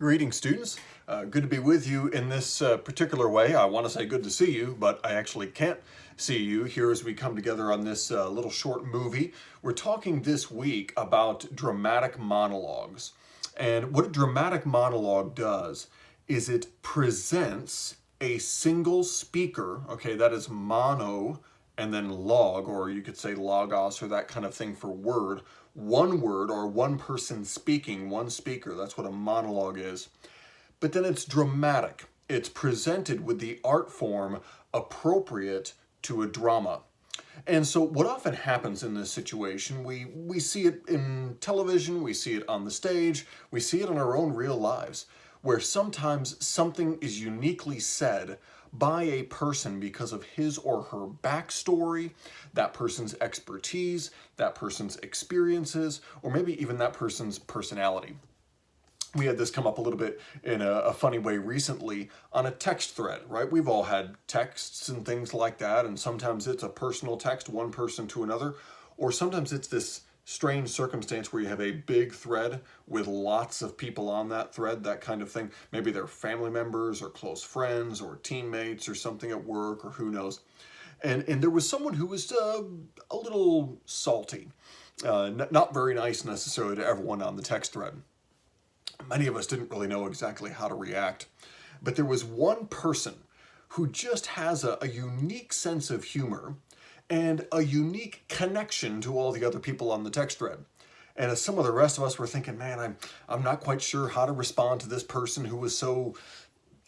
Greetings, students. Good to be with you in this particular way. I want to say good to see you, but I actually can't see you here as we come together on this little short movie. We're talking this week about dramatic monologues. And what a dramatic monologue does is it presents a single speaker, okay, that is mono and then log, or you could say logos or that kind of thing for word or one person speaking, one speaker. That's what a monologue is. But then it's dramatic. It's presented with the art form appropriate to a drama. And so what often happens in this situation, we see it in television, we see it on the stage, we see it in our own real lives, where sometimes something is uniquely said by a person because of his or her backstory, that person's expertise, that person's experiences, or maybe even that person's personality. We had this come up a little bit in a funny way recently on a text thread, right? We've all had texts and things like that, and sometimes it's a personal text, one person to another, or sometimes it's this strange circumstance where you have a big thread with lots of people on that thread, that kind of thing. Maybe they're family members or close friends or teammates or something at work or who knows. And there was someone who was a little salty, not very nice necessarily to everyone on the text thread. Many of us didn't really know exactly how to react, but there was one person who just has a unique sense of humor and a unique connection to all the other people on the text thread. And as some of the rest of us were thinking, man, I'm not quite sure how to respond to this person who was so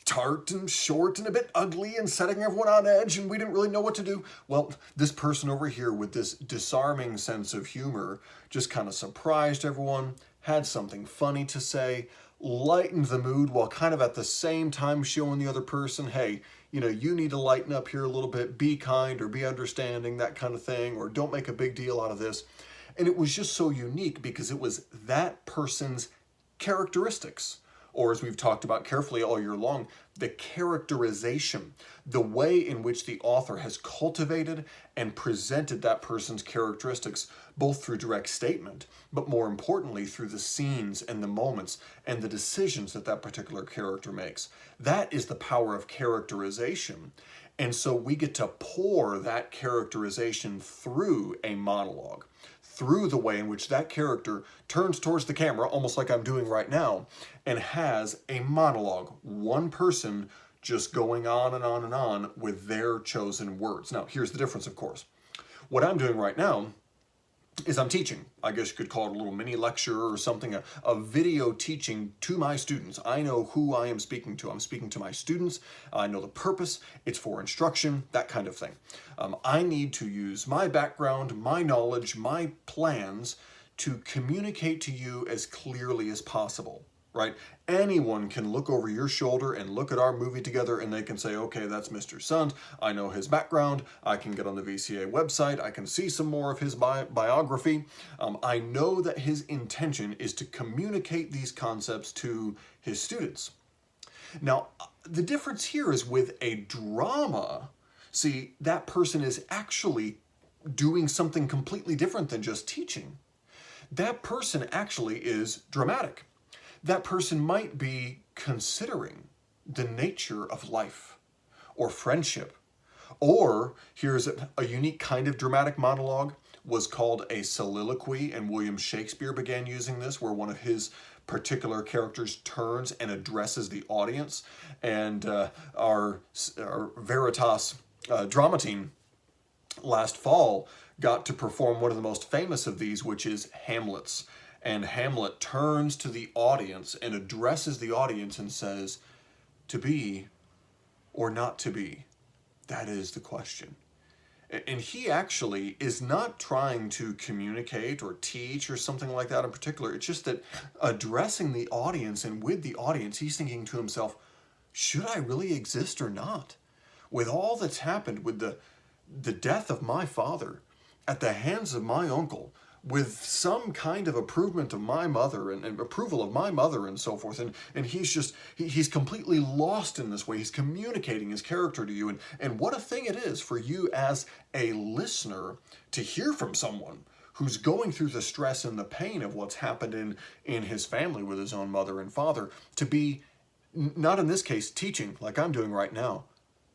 tart and short and a bit ugly and setting everyone on edge, and we didn't really know what to do. Well, this person over here with this disarming sense of humor just kind of surprised everyone, had something funny to say, lightened the mood while kind of at the same time showing the other person, hey, you need to lighten up here a little bit, be kind or be understanding, that kind of thing, or don't make a big deal out of this. And it was just so unique because it was that person's characteristics, or as we've talked about carefully all year long, the characterization, the way in which the author has cultivated and presented that person's characteristics, both through direct statement, but more importantly, through the scenes and the moments and the decisions that that particular character makes. That is the power of characterization. And so we get to pour that characterization through a monologue, through the way in which that character turns towards the camera, almost like I'm doing right now, and has a monologue, one person just going on and on and on with their chosen words. Now, here's the difference, of course. What I'm doing right now is I'm teaching. I guess you could call it a little mini lecture or something, a video teaching to my students. I know who I am speaking to. I'm speaking to my students. I know the purpose. It's for instruction, that kind of thing. I need to use my background, my knowledge, my plans to communicate to you as clearly as possible. Right? Anyone can look over your shoulder and look at our movie together and they can say, okay, that's Mr. Sund. I know his background. I can get on the VCA website. I can see some more of his biography. I know that his intention is to communicate these concepts to his students. Now, the difference here is with a drama, see, that person is actually doing something completely different than just teaching. That person actually is dramatic. That person might be considering the nature of life or friendship. Or here's a unique kind of dramatic monologue, was called a soliloquy, and William Shakespeare began using this, where one of his particular characters turns and addresses the audience. And our Veritas drama team last fall got to perform one of the most famous of these, which is Hamlet's. And Hamlet turns to the audience and addresses the audience and says, to be or not to be, that is the question. And he actually is not trying to communicate or teach or something like that in particular. It's just that addressing the audience and with the audience, he's thinking to himself, should I really exist or not? With all that's happened, with the death of my father at the hands of my uncle, with some kind of approval of my mother and approval of my mother and so forth. And he's completely lost in this way. He's communicating his character to you. And what a thing it is for you as a listener to hear from someone who's going through the stress and the pain of what's happened in his family with his own mother and father, to be, not in this case, teaching like I'm doing right now,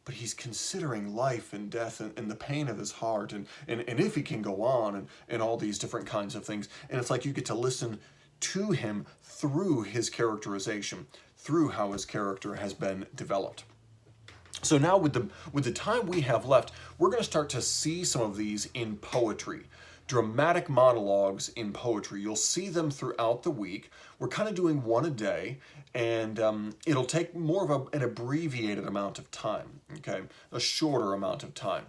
but he's considering life and death and the pain of his heart and if he can go on and all these different kinds of things. And it's like you get to listen to him through his characterization, through how his character has been developed. So now with the time we have left, we're going to start to see some of these in poetry. Dramatic monologues in poetry. You'll see them throughout the week. We're kind of doing one a day, and it'll take more of an abbreviated amount of time, okay? A shorter amount of time.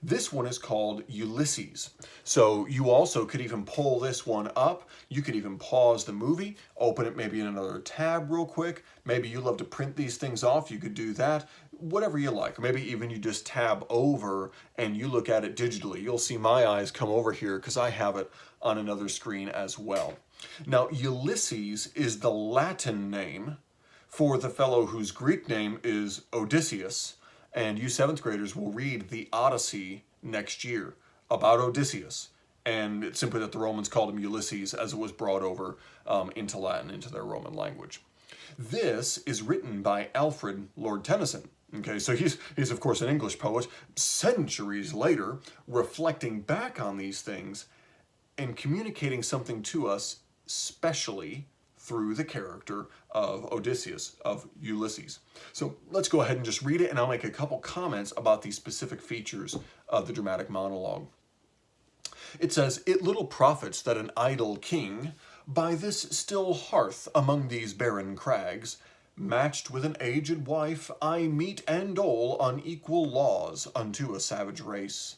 This one is called Ulysses. So you also could even pull this one up. You could even pause the movie, open it maybe in another tab real quick. Maybe you love to print these things off. You could do that. Whatever you like. Maybe even you just tab over and you look at it digitally. You'll see my eyes come over here because I have it on another screen as well. Now, Ulysses is the Latin name for the fellow whose Greek name is Odysseus. And you 7th graders will read the Odyssey next year about Odysseus. And it's simply that the Romans called him Ulysses as it was brought over into Latin, into their Roman language. This is written by Alfred Lord Tennyson. Okay, so he's of course an English poet, centuries later, reflecting back on these things and communicating something to us, specially through the character of Odysseus, of Ulysses. So let's go ahead and just read it, and I'll make a couple comments about these specific features of the dramatic monologue. It says, "It little profits that an idle king, by this still hearth among these barren crags, matched with an aged wife, I meet and dole unequal laws unto a savage race,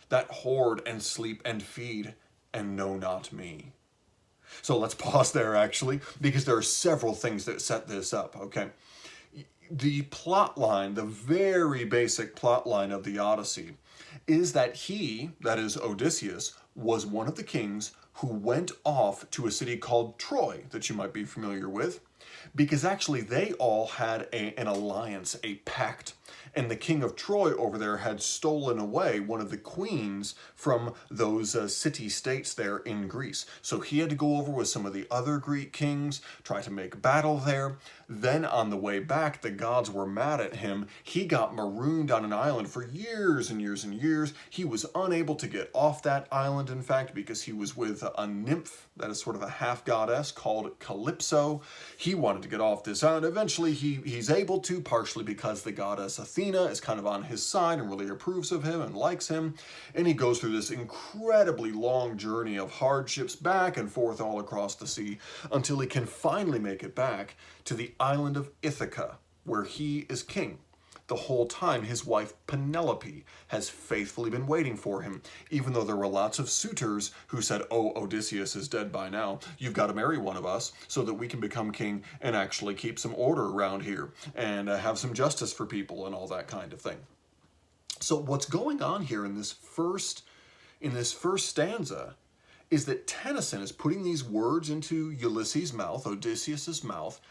that hoard and sleep and feed and know not me." So let's pause there, actually, because there are several things that set this up, okay? The plot line, the very basic plot line of the Odyssey, is that he, that is Odysseus, was one of the kings who went off to a city called Troy, that you might be familiar with, because actually they all had an alliance, a pact. And the king of Troy over there had stolen away one of the queens from those city-states there in Greece. So he had to go over with some of the other Greek kings, try to make battle there. Then on the way back, the gods were mad at him. He got marooned on an island for years and years and years. He was unable to get off that island, in fact, because he was with a nymph that is sort of a half-goddess called Calypso. He wanted to get off this island. Eventually, he's able to, partially because the goddess Athena is kind of on his side and really approves of him and likes him. And he goes through this incredibly long journey of hardships back and forth all across the sea until he can finally make it back to the island of Ithaca, where he is king. The whole time, his wife Penelope has faithfully been waiting for him, even though there were lots of suitors who said, "Oh, Odysseus is dead by now. You've got to marry one of us so that we can become king and actually keep some order around here and have some justice for people and all that kind of thing." So what's going on here in this first stanza is that Tennyson is putting these words into Ulysses' mouth, Odysseus' mouth,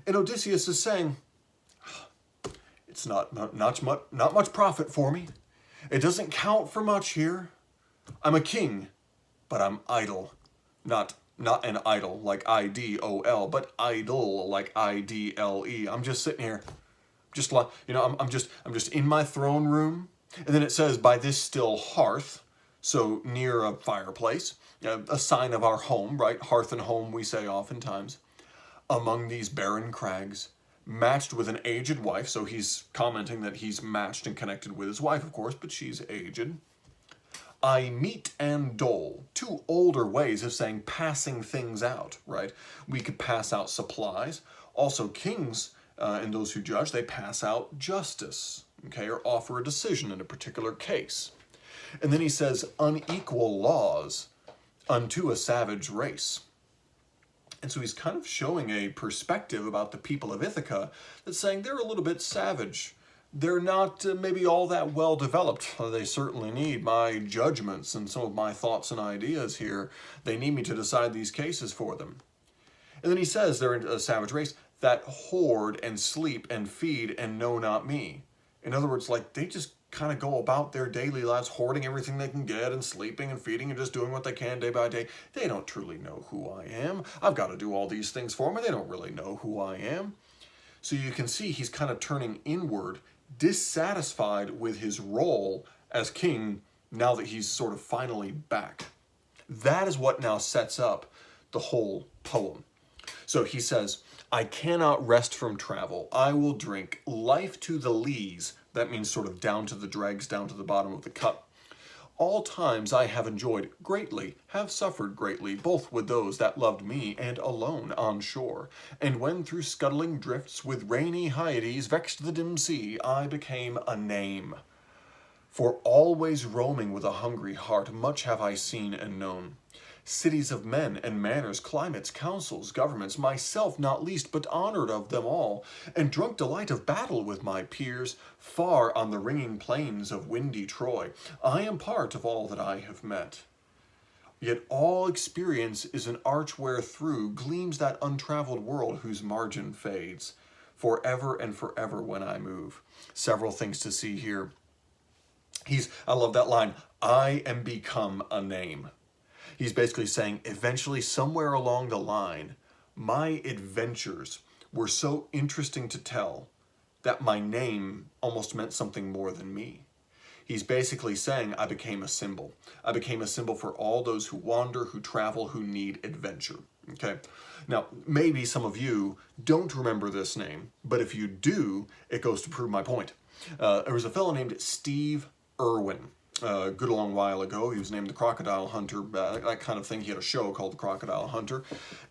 and Odysseus is saying, "It's not much profit for me. It doesn't count for much here. I'm a king, but I'm idle. Not an idol like IDOL, but idle like IDLE. I'm just sitting here, just like, I'm just in my throne room." And then it says, "By this still hearth," so near a fireplace, a sign of our home, right? Hearth and home, we say oftentimes. "Among these barren crags, matched with an aged wife," so he's commenting that he's matched and connected with his wife, of course, but she's aged. "I meet and dole," two older ways of saying passing things out, right? We could pass out supplies. Also, kings and those who judge, they pass out justice, okay, or offer a decision in a particular case. And then he says, "unequal laws unto a savage race." And so he's kind of showing a perspective about the people of Ithaca that's saying they're a little bit savage. They're not maybe all that well developed. They certainly need my judgments and some of my thoughts and ideas here. They need me to decide these cases for them. And then he says they're a savage race that hoard and sleep and feed and know not me. In other words, like they just kind of go about their daily lives, hoarding everything they can get and sleeping and feeding and just doing what they can day by day. They don't truly know who I am. I've got to do all these things for them. They don't really know who I am. So you can see he's kind of turning inward, dissatisfied with his role as king now that he's sort of finally back. That is what now sets up the whole poem. So he says, I cannot rest from travel. I will drink life to the lees. That means sort of down to the dregs, down to the bottom of the cup. All times I have enjoyed greatly, have suffered greatly, both with those that loved me and alone on shore. And when through scuttling drifts with rainy Hyades vexed the dim sea, I became a name. For always roaming with a hungry heart, much have I seen and known. Cities of men and manners, climates, councils, governments, myself not least, but honored of them all, and drunk delight of battle with my peers, far on the ringing plains of windy Troy. I am part of all that I have met. Yet all experience is an arch wherethrough gleams that untraveled world whose margin fades, forever and forever when I move. Several things to see here. I love that line, I am become a name. He's basically saying, eventually, somewhere along the line, my adventures were so interesting to tell that my name almost meant something more than me. He's basically saying, I became a symbol. I became a symbol for all those who wander, who travel, who need adventure. Okay. Now, maybe some of you don't remember this name, but if you do, it goes to prove my point. There was a fellow named Steve Irwin. A good long while ago. He was named the Crocodile Hunter, that kind of thing. He had a show called the Crocodile Hunter.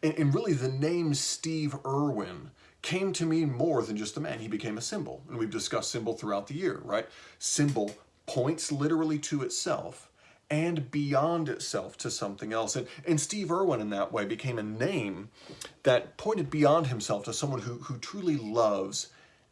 And really the name Steve Irwin came to mean more than just a man. He became a symbol. And we've discussed symbol throughout the year, right? Symbol points literally to itself and beyond itself to something else. And Steve Irwin in that way became a name that pointed beyond himself to someone who truly loves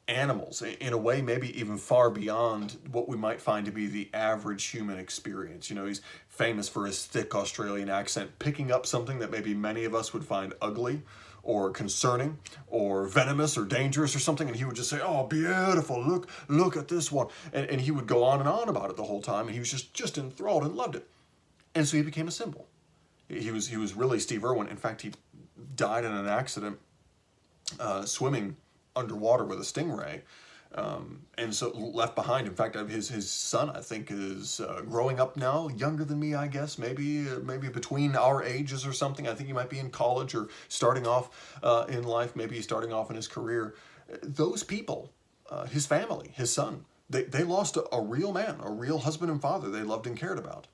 animals, in a way maybe even far beyond what we might find to be the average human experience. You know, he's famous for his thick Australian accent, picking up something that maybe many of us would find ugly or concerning or venomous or dangerous or something, and he would just say, oh, beautiful, look at this one. And he would go on and on about it the whole time, and he was just enthralled and loved it. And so he became a symbol. He was really Steve Irwin. In fact, he died in an accident swimming underwater with a stingray, and so left behind. In fact, his son, I think, is growing up now, younger than me, I guess, maybe between our ages or something. I think he might be in college or starting off in life, maybe starting off in his career. Those people, his family, his son, they lost a real man, a real husband and father they loved and cared about.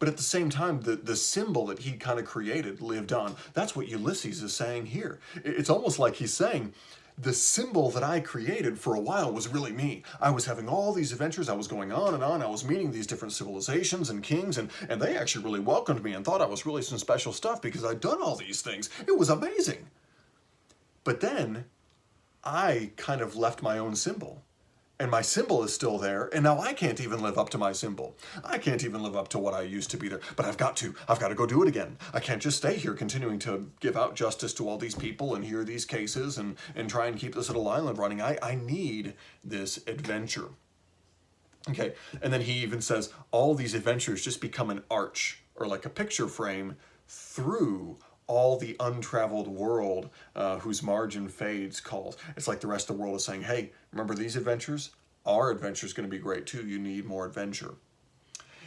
But at the same time, the symbol that he kind of created lived on. That's what Ulysses is saying here. It's almost like he's saying, the symbol that I created for a while was really me. I was having all these adventures. I was going on and on. I was meeting these different civilizations and kings, and they actually really welcomed me and thought I was really some special stuff because I'd done all these things. It was amazing. But then I kind of left my own symbol. And my symbol is still there, and now I can't even live up to my symbol. I can't even live up to what I used to be there, but I've got to go do it again. I can't just stay here continuing to give out justice to all these people and hear these cases and try and keep this little island running. I need this adventure. Okay, and then he even says, all these adventures just become an arch, or like a picture frame, through all the untraveled world whose margin fades calls. It's like the rest of the world is saying, hey, remember these adventures? Our adventure is going to be great too. You need more adventure.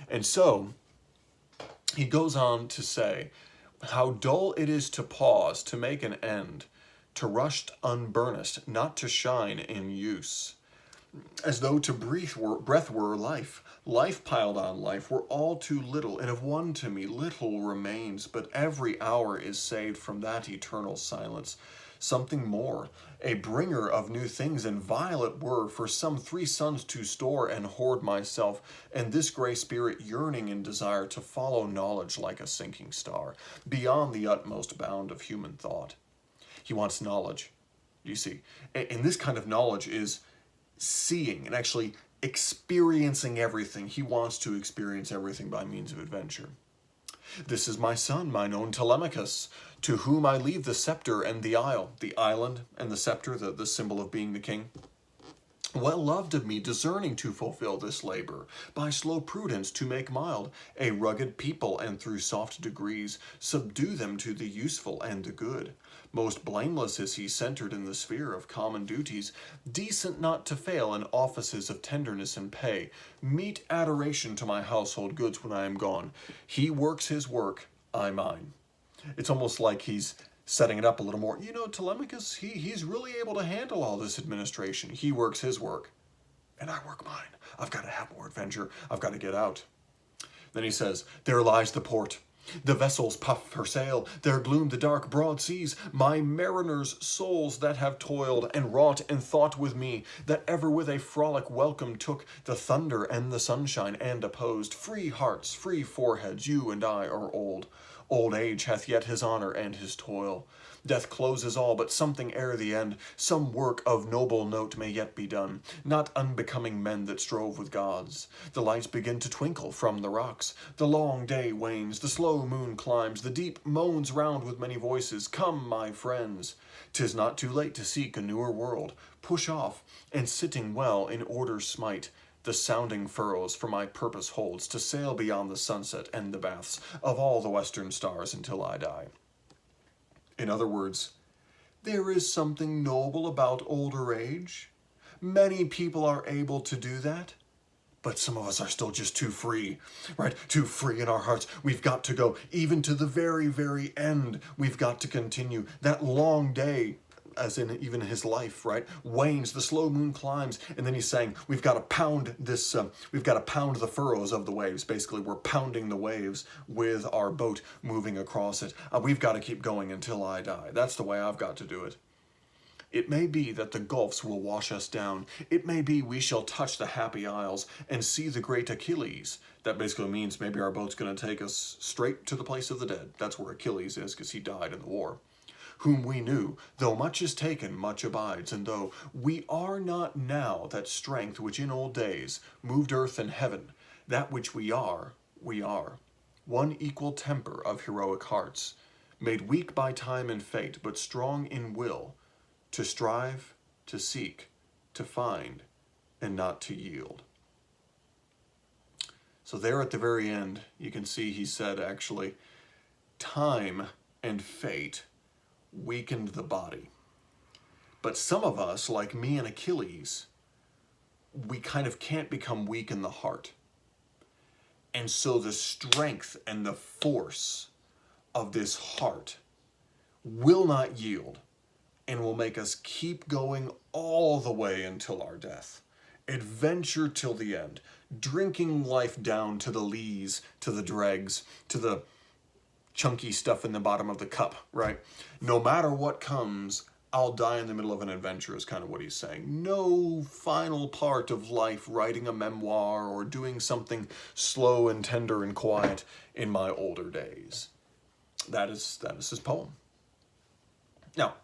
And so he goes on to say, how dull it is to pause, to make an end, to rush unburnest, not to shine in use. As though to breath were life. Life piled on life were all too little, and of one to me little remains, but every hour is saved from that eternal silence. Something more, a bringer of new things, and violet were for some 3 suns to store and hoard myself, and this gray spirit yearning in desire to follow knowledge like a sinking star, beyond the utmost bound of human thought. He wants knowledge, you see, and this kind of knowledge is seeing and actually experiencing everything. He wants to experience everything by means of adventure. This is my son, mine own Telemachus, to whom I leave the scepter and the isle, the island and the scepter, the symbol of being the king. Well loved of me, discerning to fulfill this labor, by slow prudence to make mild a rugged people, and through soft degrees subdue them to the useful and the good. Most blameless is he, centered in the sphere of common duties, decent not to fail in offices of tenderness and pay, meet adoration to my household goods when I am gone. He works his work, I mine. It's almost like he's setting it up a little more. You know, Telemachus, he's really able to handle all this administration. He works his work, and I work mine. I've got to have more adventure. I've got to get out. Then he says, there lies the port. The vessels puff her sail, there gloom the dark broad seas, my mariners' souls that have toiled and wrought and thought with me, that ever with a frolic welcome took the thunder and the sunshine, and opposed free hearts, free foreheads, you and I are old. Old age hath yet his honor and his toil. Death closes all, but something ere the end, some work of noble note may yet be done, not unbecoming men that strove with gods. The lights begin to twinkle from the rocks, the long day wanes, the slow moon climbs, the deep moans round with many voices, come, my friends. 'Tis not too late to seek a newer world, push off, and sitting well in order smite the sounding furrows, for my purpose holds to sail beyond the sunset and the baths of all the western stars until I die. In other words, there is something noble about older age. Many people are able to do that, but some of us are still just too free, right? Too free in our hearts. We've got to go even to the very, very end. We've got to continue. That long day, as in even his life, right, wanes, the slow moon climbs, and then he's saying, we've got to pound this, we've got to pound the furrows of the waves. Basically, we're pounding the waves with our boat moving across it. We've got to keep going until I die. That's the way I've got to do it. It may be that the gulfs will wash us down. It may be we shall touch the happy isles and see the great Achilles. That basically means maybe our boat's going to take us straight to the place of the dead. That's where Achilles is, because he died in the war. Whom we knew, though much is taken, much abides, and though we are not now that strength which in old days moved earth and heaven, that which we are, one equal temper of heroic hearts, made weak by time and fate, but strong in will, to strive, to seek, to find, and not to yield. So there at the very end, you can see he said, actually, time and fate weakened the body. But some of us, like me and Achilles, we kind of can't become weak in the heart. And so the strength and the force of this heart will not yield and will make us keep going all the way until our death. Adventure till the end, drinking life down to the lees, to the dregs, to the chunky stuff in the bottom of the cup, right? No matter what comes, I'll die in the middle of an adventure is kind of what he's saying. No final part of life, writing a memoir or doing something slow and tender and quiet in my older days. That is his poem. Now,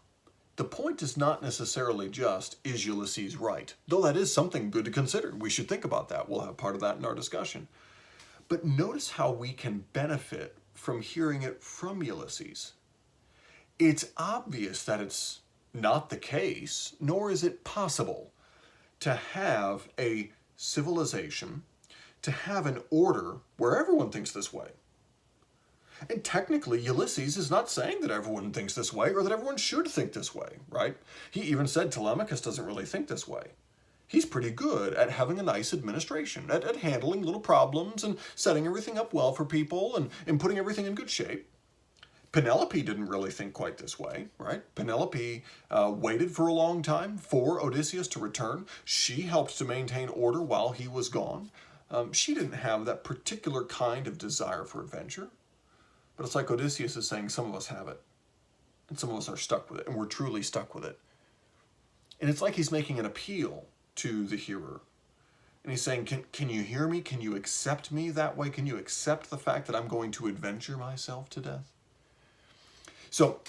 the point is not necessarily just, is Ulysses right? Though that is something good to consider. We should think about that. We'll have part of that in our discussion. But notice how we can benefit from hearing it from Ulysses. It's obvious that it's not the case, nor is it possible to have a civilization, to have an order where everyone thinks this way. And technically, Ulysses is not saying that everyone thinks this way or that everyone should think this way, right? He even said Telemachus doesn't really think this way. He's pretty good at having a nice administration, at handling little problems and setting everything up well for people and putting everything in good shape. Penelope didn't really think quite this way, right? Penelope waited for a long time for Odysseus to return. She helped to maintain order while he was gone. She didn't have that particular kind of desire for adventure. But it's like Odysseus is saying, some of us have it. And some of us are stuck with it, and we're truly stuck with it. And it's like he's making an appeal to the hearer. And he's saying, can you hear me? Can you accept me that way? Can you accept the fact that I'm going to adventure myself to death? So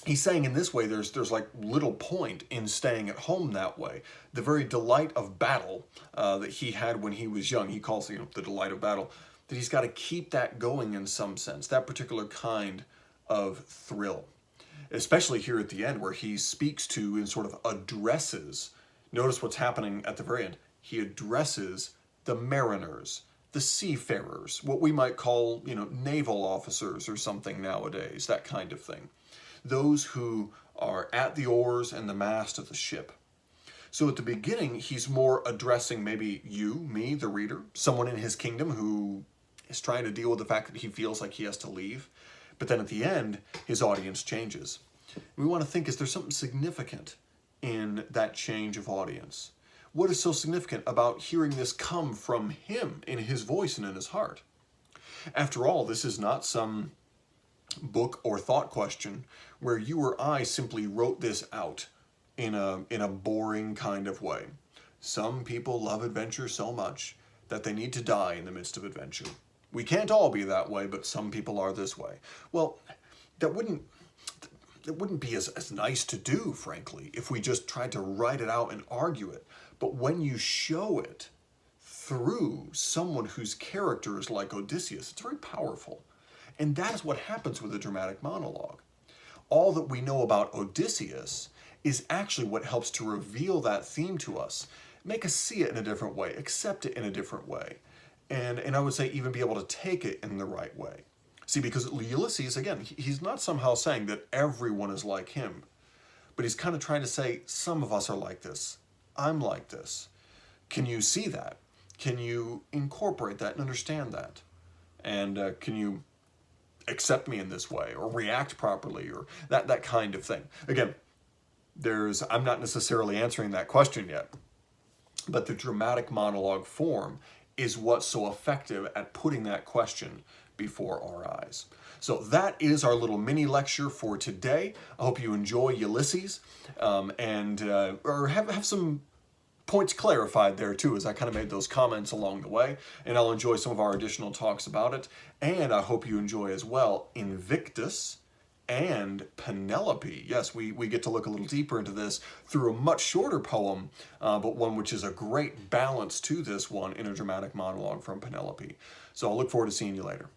he's saying in this way, there's like little point in staying at home that way. The very delight of battle that he had when he was young, he calls the delight of battle, that he's got to keep that going in some sense, that particular kind of thrill. Especially here at the end where he speaks to and sort of addresses Notice what's happening at the very end. He addresses the mariners, the seafarers, what we might call, naval officers or something nowadays, that kind of thing. Those who are at the oars and the mast of the ship. So at the beginning, he's more addressing maybe you, me, the reader, someone in his kingdom who is trying to deal with the fact that he feels like he has to leave. But then at the end, his audience changes. We want to think, is there something significant in that change of audience? What is so significant about hearing this come from him in his voice and in his heart? After all, this is not some book or thought question where you or I simply wrote this out in a boring kind of way. Some people love adventure so much that they need to die in the midst of adventure. We can't all be that way, but some people are this way. Well, that wouldn't be as nice to do, frankly, if we just tried to write it out and argue it. But when you show it through someone whose character is like Odysseus, it's very powerful. And that is what happens with a dramatic monologue. All that we know about Odysseus is actually what helps to reveal that theme to us, make us see it in a different way, accept it in a different way, and I would say even be able to take it in the right way. See, because Ulysses, again, he's not somehow saying that everyone is like him, but he's kind of trying to say, some of us are like this. I'm like this. Can you see that? Can you incorporate that and understand that? And can you accept me in this way or react properly or that kind of thing? Again, I'm not necessarily answering that question yet, but the dramatic monologue form is what's so effective at putting that question before our eyes. So that is our little mini lecture for today. I hope you enjoy Ulysses or have some points clarified there too, as I kind of made those comments along the way, and I'll enjoy some of our additional talks about it. And I hope you enjoy as well Invictus and Penelope. Yes, we get to look a little deeper into this through a much shorter poem, but one which is a great balance to this one in a dramatic monologue from Penelope. So I'll look forward to seeing you later.